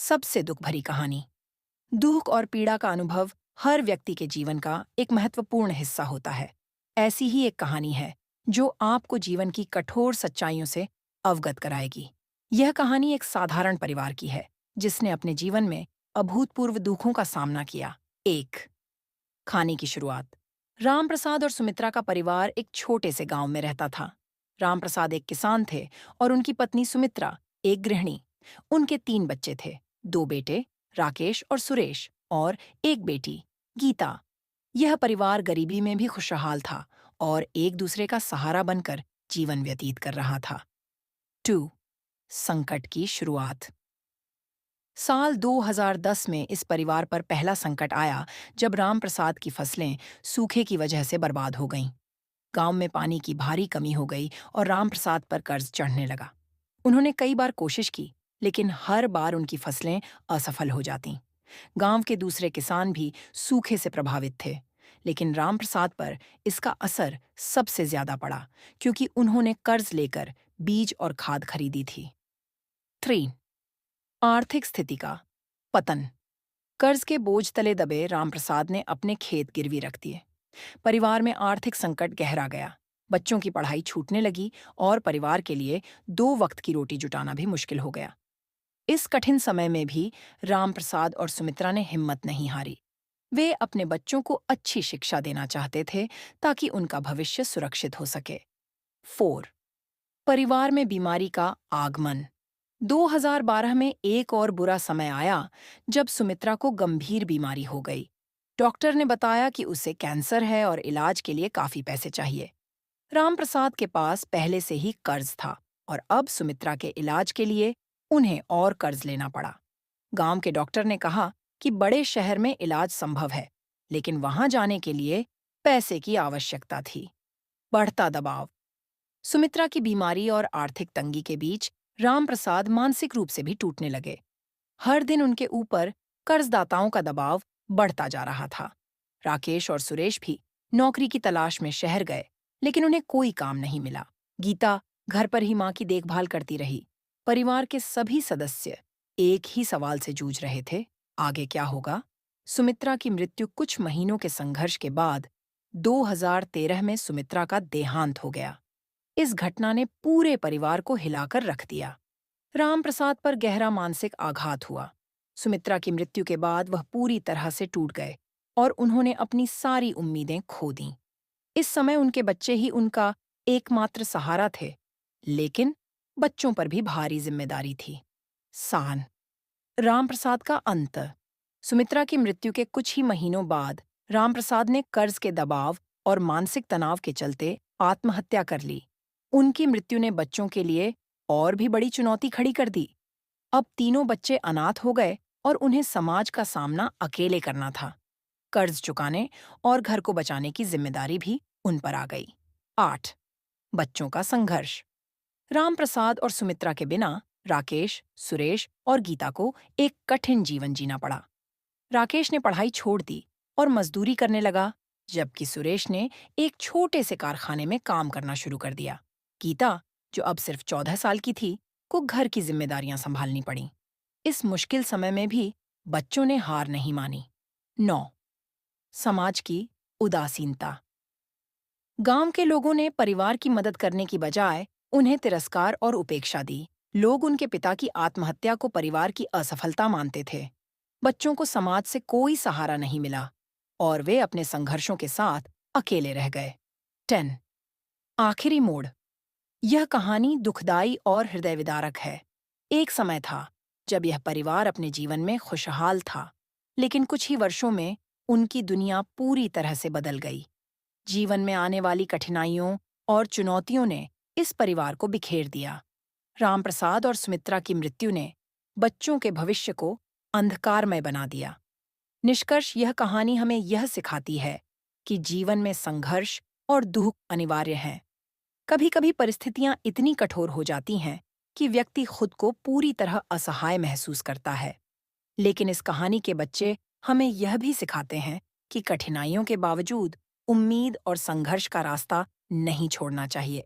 सबसे दुख भरी कहानी। दुख और पीड़ा का अनुभव हर व्यक्ति के जीवन का एक महत्वपूर्ण हिस्सा होता है। ऐसी ही एक कहानी है जो आपको जीवन की कठोर सच्चाइयों से अवगत कराएगी। यह कहानी एक साधारण परिवार की है जिसने अपने जीवन में अभूतपूर्व दुखों का सामना किया। एक कहानी की शुरुआत। राम प्रसाद और सुमित्रा का परिवार एक छोटे से गांव में रहता था। राम प्रसाद एक किसान थे और उनकी पत्नी सुमित्रा एक गृहिणी। उनके 3 बच्चे थे, 2 बेटे राकेश और सुरेश और एक बेटी गीता। यह परिवार गरीबी में भी खुशहाल था और एक दूसरे का सहारा बनकर जीवन व्यतीत कर रहा था। 2 संकट की शुरुआत। साल 2010 में इस परिवार पर पहला संकट आया जब राम प्रसाद की फसलें सूखे की वजह से बर्बाद हो गईं। गांव में पानी की भारी कमी हो गई और राम प्रसाद पर कर्ज चढ़ने लगा। उन्होंने कई बार कोशिश की, लेकिन हर बार उनकी फसलें असफल हो जातीं। गांव के दूसरे किसान भी सूखे से प्रभावित थे, लेकिन राम प्रसाद पर इसका असर सबसे ज्यादा पड़ा क्योंकि उन्होंने कर्ज लेकर बीज और खाद खरीदी थी। 3 आर्थिक स्थिति का पतन। कर्ज के बोझ तले दबे रामप्रसाद ने अपने खेत गिरवी रख दिए। परिवार में आर्थिक संकट गहरा गया। बच्चों की पढ़ाई छूटने लगी और परिवार के लिए 2 वक्त की रोटी जुटाना भी मुश्किल हो गया। इस कठिन समय में भी रामप्रसाद और सुमित्रा ने हिम्मत नहीं हारी। वे अपने बच्चों को अच्छी शिक्षा देना चाहते थे ताकि उनका भविष्य सुरक्षित हो सके। 4 परिवार में बीमारी का आगमन। 2012 में एक और बुरा समय आया जब सुमित्रा को गंभीर बीमारी हो गई। डॉक्टर ने बताया कि उसे कैंसर है और इलाज के लिए काफी पैसे चाहिए। रामप्रसाद के पास पहले से ही कर्ज था और अब सुमित्रा के इलाज के लिए उन्हें और कर्ज लेना पड़ा। गांव के डॉक्टर ने कहा कि बड़े शहर में इलाज संभव है, लेकिन वहां जाने के लिए पैसे की आवश्यकता थी। बढ़ता दबाव। सुमित्रा की बीमारी और आर्थिक तंगी के बीच रामप्रसाद मानसिक रूप से भी टूटने लगे। हर दिन उनके ऊपर कर्जदाताओं का दबाव बढ़ता जा रहा था। राकेश और सुरेश भी नौकरी की तलाश में शहर गए, लेकिन उन्हें कोई काम नहीं मिला। गीता घर पर ही मां की देखभाल करती रही। परिवार के सभी सदस्य एक ही सवाल से जूझ रहे थे, आगे क्या होगा? सुमित्रा की मृत्यु कुछ महीनों के संघर्ष के बाद 2013 में सुमित्रा का देहांत हो गया। इस घटना ने पूरे परिवार को हिलाकर रख दिया। रामप्रसाद पर गहरा मानसिक आघात हुआ। सुमित्रा की मृत्यु के बाद वह पूरी तरह से टूट गए और उन्होंने अपनी सारी उम्मीदें खो दीं। इस समय उनके बच्चे ही उनका एकमात्र सहारा थे, लेकिन बच्चों पर भी भारी जिम्मेदारी थी। सान रामप्रसाद का अंत। सुमित्रा की मृत्यु के कुछ ही महीनों बाद रामप्रसाद ने कर्ज के दबाव और मानसिक तनाव के चलते आत्महत्या कर ली। उनकी मृत्यु ने बच्चों के लिए और भी बड़ी चुनौती खड़ी कर दी। अब तीनों बच्चे अनाथ हो गए और उन्हें समाज का सामना अकेले करना था। कर्ज चुकाने और घर को बचाने की जिम्मेदारी भी उन पर आ गई। 8 बच्चों का संघर्ष। रामप्रसाद और सुमित्रा के बिना राकेश, सुरेश और गीता को एक कठिन जीवन जीना पड़ा। राकेश ने पढ़ाई छोड़ दी और मजदूरी करने लगा, जबकि सुरेश ने एक छोटे से कारखाने में काम करना शुरू कर दिया। गीता, जो अब सिर्फ 14 साल की थी, को घर की जिम्मेदारियां संभालनी पड़ीं। इस मुश्किल समय में भी बच्चों ने हार नहीं मानी। 9 समाज की उदासीनता। गांव के लोगों ने परिवार की मदद करने की बजाय उन्हें तिरस्कार और उपेक्षा दी। लोग उनके पिता की आत्महत्या को परिवार की असफलता मानते थे। बच्चों को समाज से कोई सहारा नहीं मिला और वे अपने संघर्षों के साथ अकेले रह गए। 10 आखिरी मोड़। यह कहानी दुखदाई और हृदय विदारक है। एक समय था जब यह परिवार अपने जीवन में खुशहाल था, लेकिन कुछ ही वर्षों में उनकी दुनिया पूरी तरह से बदल गई। जीवन में आने वाली कठिनाइयों और चुनौतियों ने इस परिवार को बिखेर दिया। रामप्रसाद और सुमित्रा की मृत्यु ने बच्चों के भविष्य को अंधकारमय बना दिया। निष्कर्ष, यह कहानी हमें यह सिखाती है कि जीवन में संघर्ष और दुख अनिवार्य हैं। कभी-कभी परिस्थितियां इतनी कठोर हो जाती हैं कि व्यक्ति खुद को पूरी तरह असहाय महसूस करता है। लेकिन इस कहानी के बच्चे हमें यह भी सिखाते हैं कि कठिनाइयों के बावजूद उम्मीद और संघर्ष का रास्ता नहीं छोड़ना चाहिए।